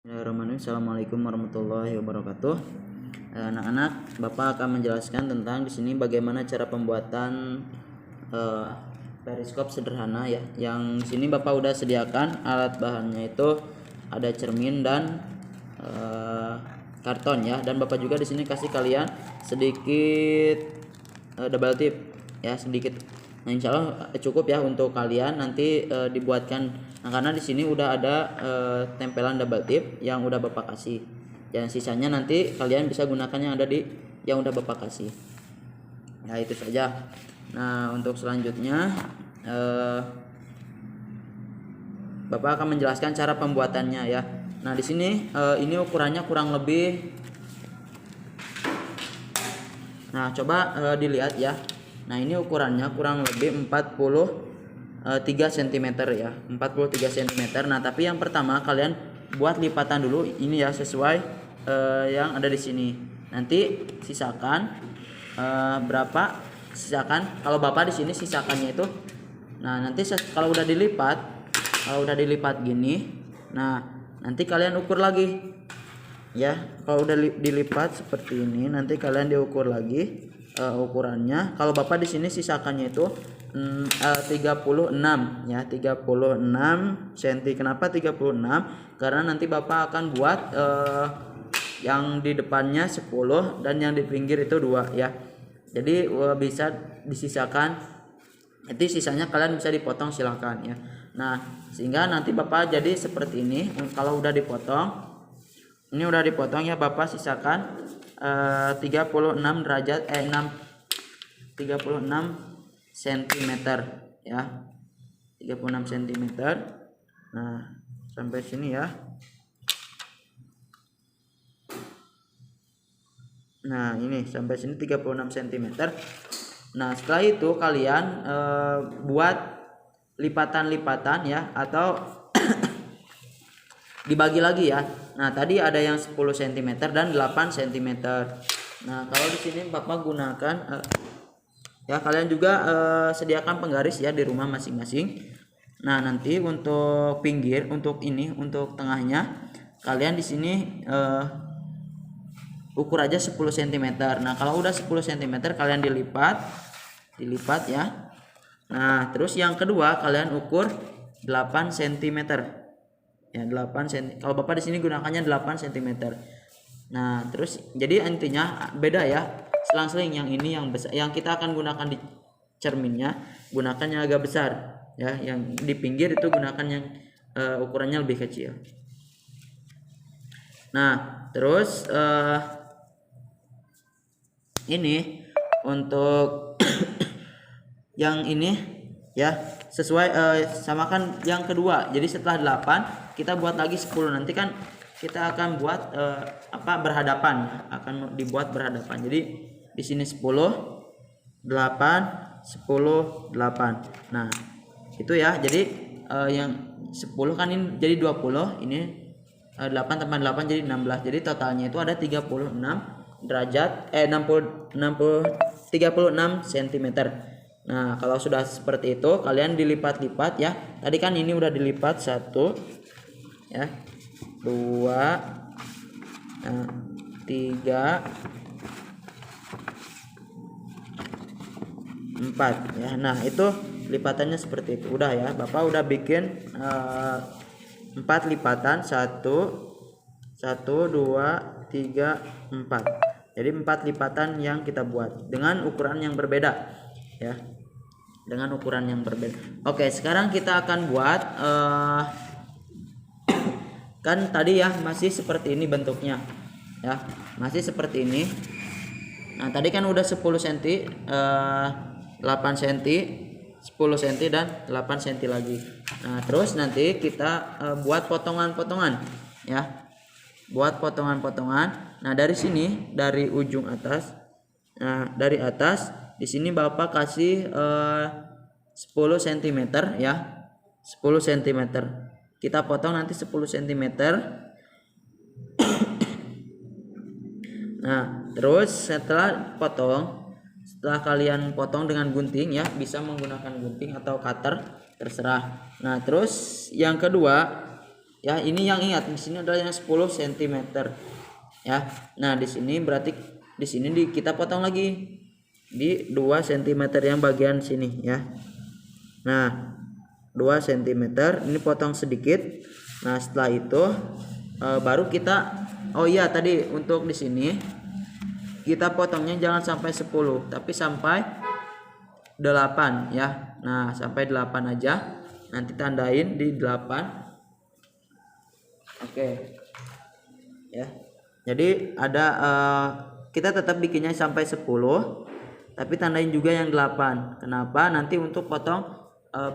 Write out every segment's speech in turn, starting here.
Bismillahirrahmanirrahim. Assalamualaikum warahmatullahi wabarakatuh. Anak-anak, Bapak akan menjelaskan tentang di sini bagaimana cara pembuatan periskop sederhana ya. Yang di sini Bapak udah sediakan alat bahannya itu ada cermin dan karton ya. Dan Bapak juga di sini kasih kalian sedikit double tip ya, sedikit. Nah, insya Allah cukup ya untuk kalian nanti dibuatkan. Nah, karena di sini udah ada tempelan double tip yang udah Bapak kasih. Dan sisanya nanti kalian bisa gunakan yang ada di yang udah Bapak kasih. Ya, itu saja. Nah, untuk selanjutnya Bapak akan menjelaskan cara pembuatannya ya. Nah, di sini ini ukurannya kurang lebih. Nah, coba dilihat ya. Nah, ini ukurannya kurang lebih 43 cm ya, 43 cm. Nah, tapi yang pertama kalian buat lipatan dulu ini ya, sesuai yang ada di sini. Nanti sisakan berapa? Sisakan. Kalau Bapak di sini sisakannya itu. Nah, nanti kalau udah dilipat gini, nah nanti kalian ukur lagi. Ya, kalau udah dilipat seperti ini, nanti kalian diukur lagi ukurannya. Kalau Bapak di sini sisakannya itu 36 ya, 36 cm. Kenapa 36? Karena nanti Bapak akan buat yang di depannya 10 dan yang di pinggir itu 2 ya. Jadi bisa disisakan. Nanti sisanya kalian bisa dipotong silahkan ya. Nah, sehingga nanti Bapak jadi seperti ini. Kalau udah dipotong, ini udah dipotong ya, Bapak sisakan 36 derajat 36 cm ya, 36 cm. Nah, sampai sini ya. Nah, ini sampai sini 36 cm. Nah, setelah itu kalian buat lipatan-lipatan ya, atau dibagi lagi ya. Nah, tadi ada yang 10 cm dan 8 cm. Nah, kalau di sini Bapak gunakan ya, kalian juga sediakan penggaris ya di rumah masing-masing. Nah, nanti untuk pinggir, untuk ini, untuk tengahnya kalian di sini ukur aja 10 cm. Nah, kalau udah 10 cm kalian dilipat ya. Nah, terus yang kedua kalian ukur 8 cm. Ya, 8 cm. Kalau Bapak di sini gunakannya 8 cm. Nah, terus jadi intinya beda ya. Selang-seling yang ini yang besar, yang kita akan gunakan di cerminnya gunakan yang agak besar ya, yang di pinggir itu gunakan yang ukurannya lebih kecil. Nah, terus ini untuk yang ini ya, sesuai samakan yang kedua. Jadi setelah 8 kita buat lagi 10. Nanti kan kita akan buat berhadapan, akan dibuat berhadapan. Jadi di sini 10 8 10 8. Nah, itu ya. Jadi yang 10 kan ini jadi 20, ini 8 tambah 8 jadi 16. Jadi totalnya itu ada 36 derajat 36 cm. Nah, kalau sudah seperti itu kalian dilipat-lipat ya. Tadi kan ini udah dilipat 1 ya, 2 3 4 ya. Nah, itu lipatannya seperti itu. Udah ya, Bapak udah bikin 4 lipatan, 1 2 3 4. Jadi 4 lipatan yang kita buat dengan ukuran yang berbeda ya, dengan ukuran yang berbeda. Oke, sekarang kita akan buat kan tadi ya masih seperti ini bentuknya ya, masih seperti ini. Nah, tadi kan udah 10 cm 8 cm 10 cm dan 8 cm lagi. Nah, terus nanti kita buat potongan-potongan ya, buat potongan-potongan. Nah, dari sini, dari ujung atas, nah dari atas di sini Bapak kasih 10 cm ya, 10 cm. Kita potong nanti 10 cm. Nah, terus setelah kalian potong dengan gunting ya, bisa menggunakan gunting atau cutter terserah. Nah, terus yang kedua Ya, ini yang ingat di sini adalah yang 10 cm ya. Nah, di sini berarti di sini kita potong lagi di 2 cm yang bagian sini ya. Nah, 2 cm ini potong sedikit. Nah, setelah itu baru kita oh iya tadi untuk di sini kita potongnya jangan sampai 10 tapi sampai 8 ya. Nah, sampai 8 aja. Nanti tandain di 8. Oke. Ya. Jadi ada kita tetap bikinnya sampai 10 tapi tandain juga yang 8. Kenapa? Nanti untuk potong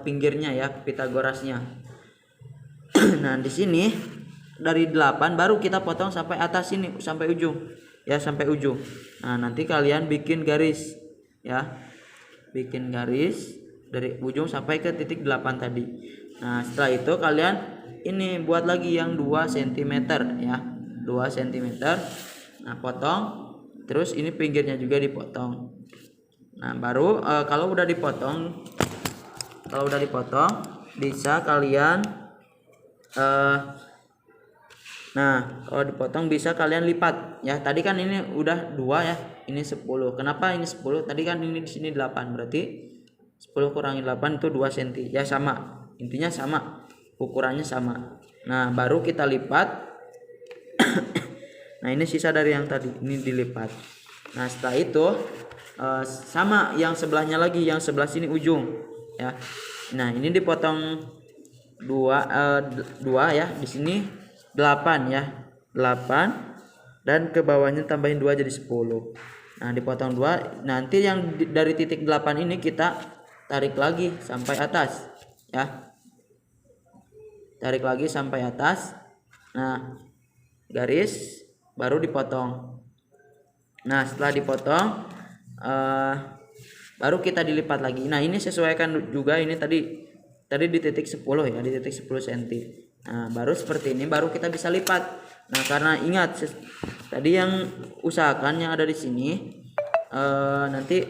pinggirnya ya, Pitagorasnya. Nah, di sini dari 8 baru kita potong sampai atas sini, sampai ujung. Ya, sampai ujung. Nah, nanti kalian bikin garis ya. Bikin garis dari ujung sampai ke titik 8 tadi. Nah, setelah itu kalian ini buat lagi yang 2 cm ya. 2 cm. Nah, potong. Terus ini pinggirnya juga dipotong. Nah, baru kalau udah dipotong bisa kalian nah, kalau dipotong bisa kalian lipat ya. Tadi kan ini udah 2 ya. Ini 10. Kenapa ini 10? Tadi kan ini di sini 8. Berarti 10 kurangi 8 itu 2 cm. Ya sama. Intinya sama. Ukurannya sama. Nah, baru kita lipat. Nah, ini sisa dari yang tadi. Ini dilipat. Nah, setelah itu sama yang sebelahnya lagi, yang sebelah sini ujung ya. Nah, ini dipotong 2 ya. Di sini 8 ya. 8 dan ke bawahnya tambahin 2 jadi 10. Nah, dipotong 2. Nanti yang dari titik 8 ini kita tarik lagi sampai atas ya. Tarik lagi sampai atas. Nah, garis baru dipotong. Nah, setelah dipotong baru kita dilipat lagi. Nah, ini sesuaikan juga ini tadi di titik 10 ya, di titik 10 cm. Nah, baru seperti ini baru kita bisa lipat. Nah, karena ingat tadi yang usahakan yang ada di sini nanti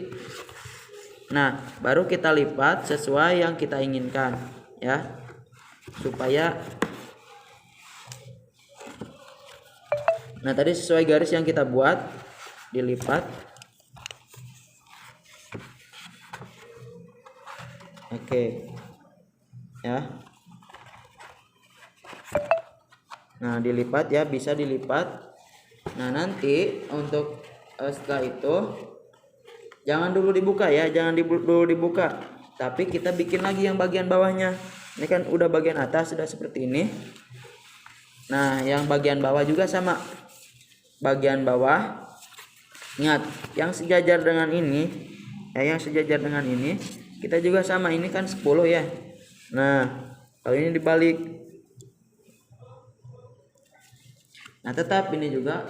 nah, baru kita lipat sesuai yang kita inginkan ya. Supaya nah, tadi sesuai garis yang kita buat dilipat. Oke. Ya. Nah, dilipat ya, bisa dilipat. Nah, nanti untuk setelah itu jangan dulu dibuka ya, jangan dulu dibuka. Tapi kita bikin lagi yang bagian bawahnya. Ini kan udah bagian atas sudah seperti ini. Nah, yang bagian bawah juga sama. Bagian bawah ingat, yang sejajar dengan ini ya, yang sejajar dengan ini kita juga sama. Ini kan 10 ya. Nah, kalau ini dibalik. Nah, tetap ini juga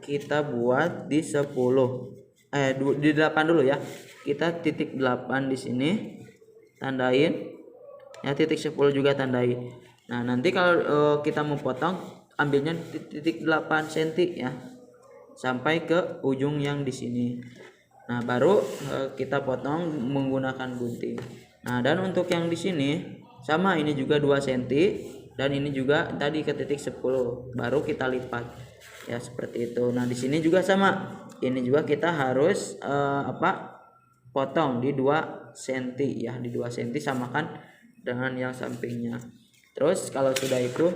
kita buat di 10. Di 8 dulu ya. Kita titik 8 di sini tandain. Ya, titik 10 juga tandain. Nah, nanti kalau kita mau potong ambilnya titik 8 cm ya. Sampai ke ujung yang di sini. Nah, baru kita potong menggunakan gunting. Nah, dan untuk yang di sini sama, ini juga 2 cm dan ini juga tadi ke titik 10 baru kita lipat. Ya, seperti itu. Nah, di sini juga sama. Ini juga kita harus potong di 2 cm ya, di 2 cm samakan dengan yang sampingnya. Terus kalau sudah itu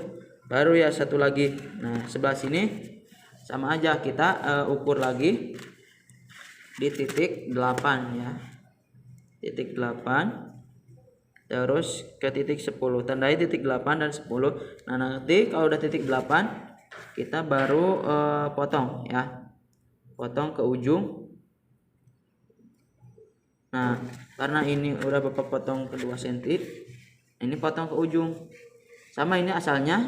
baru ya satu lagi. Nah, sebelah sini sama aja, kita ukur lagi di titik 8 ya. Titik 8 terus ke titik 10. Tandai titik 8 dan 10. Nah, nanti kalau udah titik 8 kita baru potong ya. Potong ke ujung. Nah, karena ini udah Bapak potong ke 2 cm, ini potong ke ujung. Sama, ini asalnya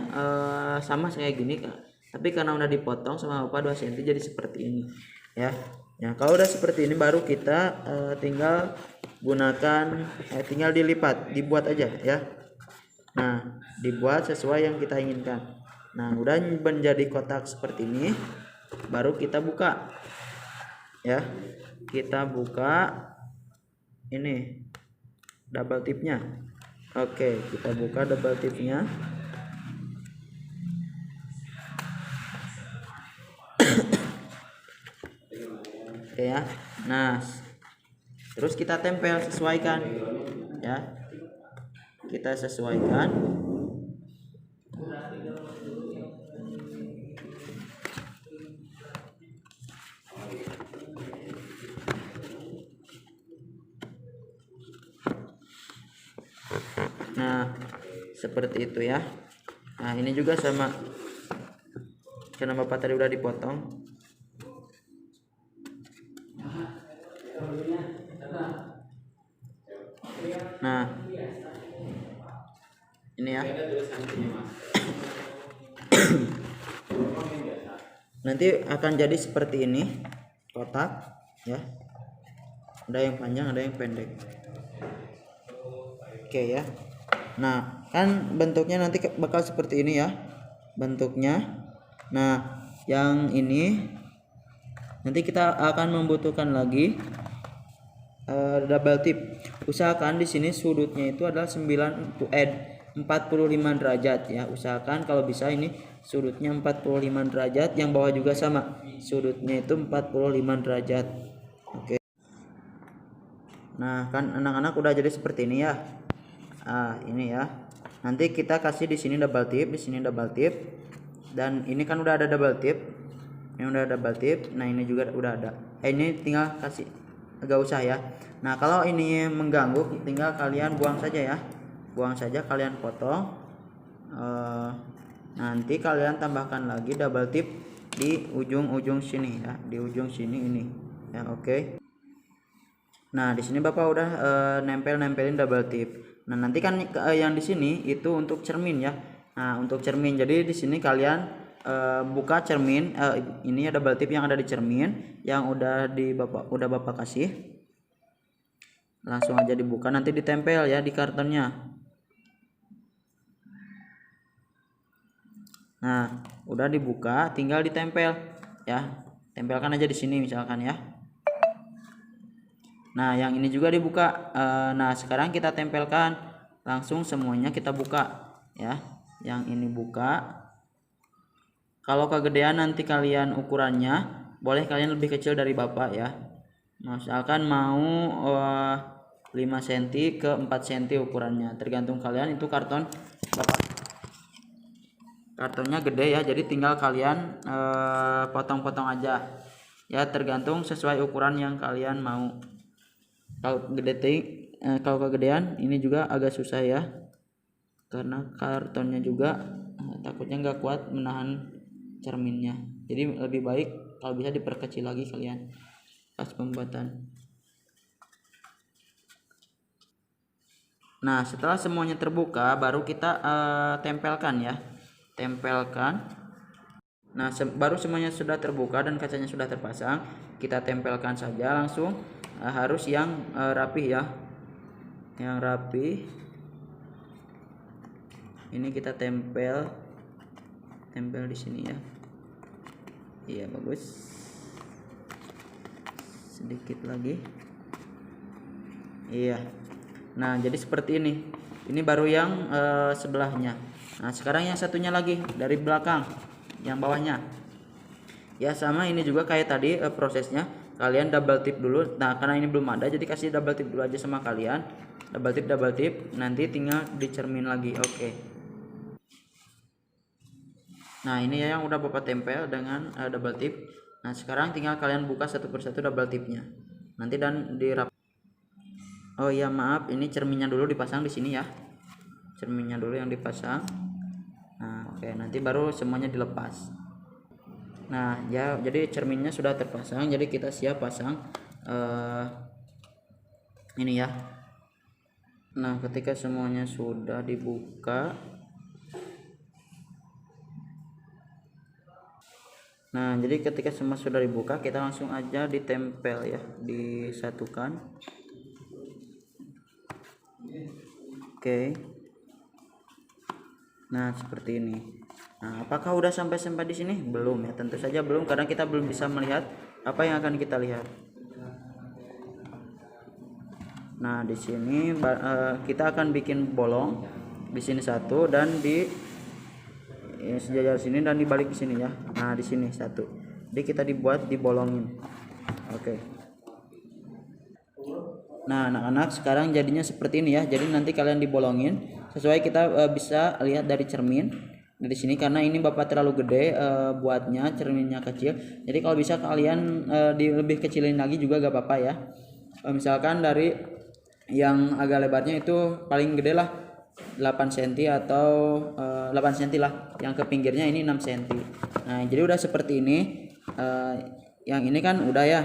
sama kayak gini, tapi karena udah dipotong sama Bapak 2 cm jadi seperti ini ya. Nah, kalau udah seperti ini baru kita tinggal gunakan tinggal dilipat, dibuat aja ya. Nah, dibuat sesuai yang kita inginkan. Nah, udah menjadi kotak seperti ini baru kita buka ya. Kita buka ini double tipnya. Oke, kita buka double tipnya. Oke ya. Nah, terus kita tempel, sesuaikan ya. Kita sesuaikan. Nah, seperti itu ya. Nah, ini juga sama, karena Bapak tadi udah dipotong. Nah, ini ya. Nanti akan jadi seperti ini, kotak ya. Ada yang panjang, ada yang pendek. Oke ya. Nah, kan bentuknya nanti bakal seperti ini ya bentuknya. Nah, yang ini nanti kita akan membutuhkan lagi double tip. Usahakan di sini sudutnya itu adalah 45 derajat ya. Usahakan kalau bisa ini sudutnya 45 derajat, yang bawah juga sama, sudutnya itu 45 derajat. Oke. Nah, kan anak-anak udah jadi seperti ini ya. Ini ya. Nanti kita kasih di sini double tip, di sini double tip. Dan ini kan udah ada double tip. Ini udah ada double tip. Nah, ini juga udah ada. Ini tinggal kasih, agak usah ya. Nah, kalau ini mengganggu, tinggal kalian buang saja ya. Buang saja, kalian potong. Nanti kalian tambahkan lagi double tip di ujung-ujung sini ya, di ujung sini ini. Ya, oke. Nah, di sini Bapak udah nempelin double tip. Nah, nanti kan yang di sini itu untuk cermin ya. Nah, untuk cermin. Jadi di sini kalian buka cermin, ini ada double tip yang ada di cermin yang udah Bapak kasih. Langsung aja dibuka, nanti ditempel ya di kartonnya. Nah, udah dibuka, tinggal ditempel ya. Tempelkan aja di sini misalkan ya. Nah, yang ini juga dibuka. Nah, sekarang kita tempelkan langsung semuanya, kita buka ya. Yang ini buka. Kalau kegedean nanti kalian ukurannya, boleh kalian lebih kecil dari Bapak ya. Misalkan mau 5 cm ke 4 cm ukurannya, tergantung kalian. Itu karton Bapak, kartonnya gede ya, jadi tinggal kalian potong-potong aja ya, tergantung sesuai ukuran yang kalian mau. Kalau kegedean ini juga agak susah ya, karena kartonnya juga takutnya nggak kuat menahan cerminnya. Jadi lebih baik kalau bisa diperkecil lagi kalian pas pembuatan. Nah, setelah semuanya terbuka, baru kita tempelkan ya. Tempelkan. Nah, baru semuanya sudah terbuka dan kacanya sudah terpasang, kita tempelkan saja langsung. Harus yang rapi ya, yang rapi. Ini kita tempel di sini ya. Iya, bagus. Sedikit lagi. Iya. Nah, jadi seperti ini. Ini baru yang sebelahnya. Nah, sekarang yang satunya lagi dari belakang, yang bawahnya. Ya, sama ini juga kayak tadi prosesnya. Kalian double tip dulu. Nah, karena ini belum ada, jadi kasih double tip dulu aja sama kalian. Double tip. Nanti tinggal dicermin lagi. Oke. Nah, ini ya yang udah Bapak tempel dengan double tip. Nah, sekarang tinggal kalian buka satu persatu double tipnya. Nanti dan dirap. Oh iya, maaf, ini cerminnya dulu dipasang di sini ya. Cerminnya dulu yang dipasang. Nah, oke, nanti baru semuanya dilepas. Nah, ya, jadi cerminnya sudah terpasang, jadi kita siap pasang ini ya. Nah, ketika semuanya sudah dibuka, nah, jadi ketika semua sudah dibuka, kita langsung aja ditempel ya, disatukan. Oke. Nah, seperti ini. Nah, apakah udah sampai di sini? Belum ya, tentu saja belum, karena kita belum bisa melihat apa yang akan kita lihat. Nah, di sini kita akan bikin bolong di sini satu, dan di sejajar sini, dan di balik di sini ya. Nah, di sini satu. Jadi kita dibolongin. Oke. Nah, anak-anak sekarang jadinya seperti ini ya. Jadi nanti kalian dibolongin sesuai kita bisa lihat dari cermin dari sini, karena ini Bapak terlalu gede buatnya, cerminnya kecil. Jadi kalau bisa kalian lebih kecilin lagi juga gak apa-apa ya. Misalkan dari yang agak lebarnya itu paling gede lah 8 cm atau 8 cm lah, yang ke pinggirnya ini 6 cm. Nah jadi udah seperti ini. Yang ini kan udah ya.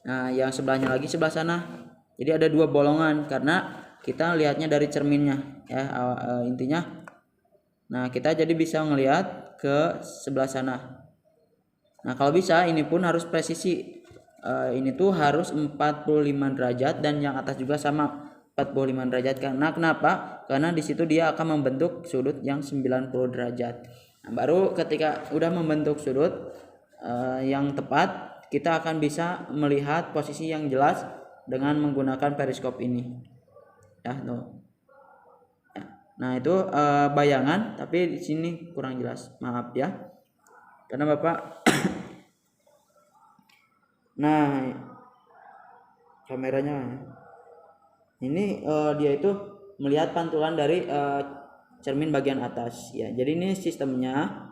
Nah yang sebelahnya lagi sebelah sana, jadi ada 2 bolongan karena kita lihatnya dari cerminnya ya, intinya. Nah kita jadi bisa ngelihat ke sebelah sana. Nah kalau bisa ini pun harus presisi. Ini tuh harus 45 derajat dan yang atas juga sama 45 derajat. Karena kenapa? Karena di situ dia akan membentuk sudut yang 90 derajat. Nah, baru ketika udah membentuk sudut yang tepat, kita akan bisa melihat posisi yang jelas dengan menggunakan periskop ini. Ya, tuh. Nah, itu bayangan, tapi di sini kurang jelas. Maaf ya. Karena Bapak nah, kameranya ini dia itu melihat pantulan dari cermin bagian atas ya. Jadi ini sistemnya,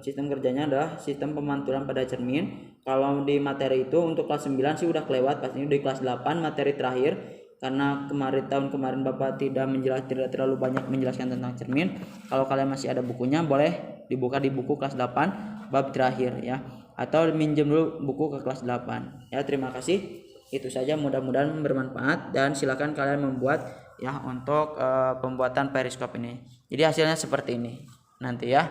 sistem kerjanya adalah sistem pemantulan pada cermin. Kalau di materi itu untuk kelas 9 sih udah kelewat, pastinya di kelas 8 materi terakhir, karena tahun kemarin Bapak tidak terlalu banyak menjelaskan tentang cermin. Kalau kalian masih ada bukunya, boleh dibuka di buku kelas 8 bab terakhir ya, atau minjem dulu buku ke kelas 8 ya. Terima kasih, itu saja, mudah-mudahan bermanfaat dan silakan kalian membuat ya untuk pembuatan periskop ini. Jadi hasilnya seperti ini nanti ya.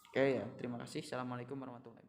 Oke ya, terima kasih. Assalamualaikum warahmatullahi wabarakatuh.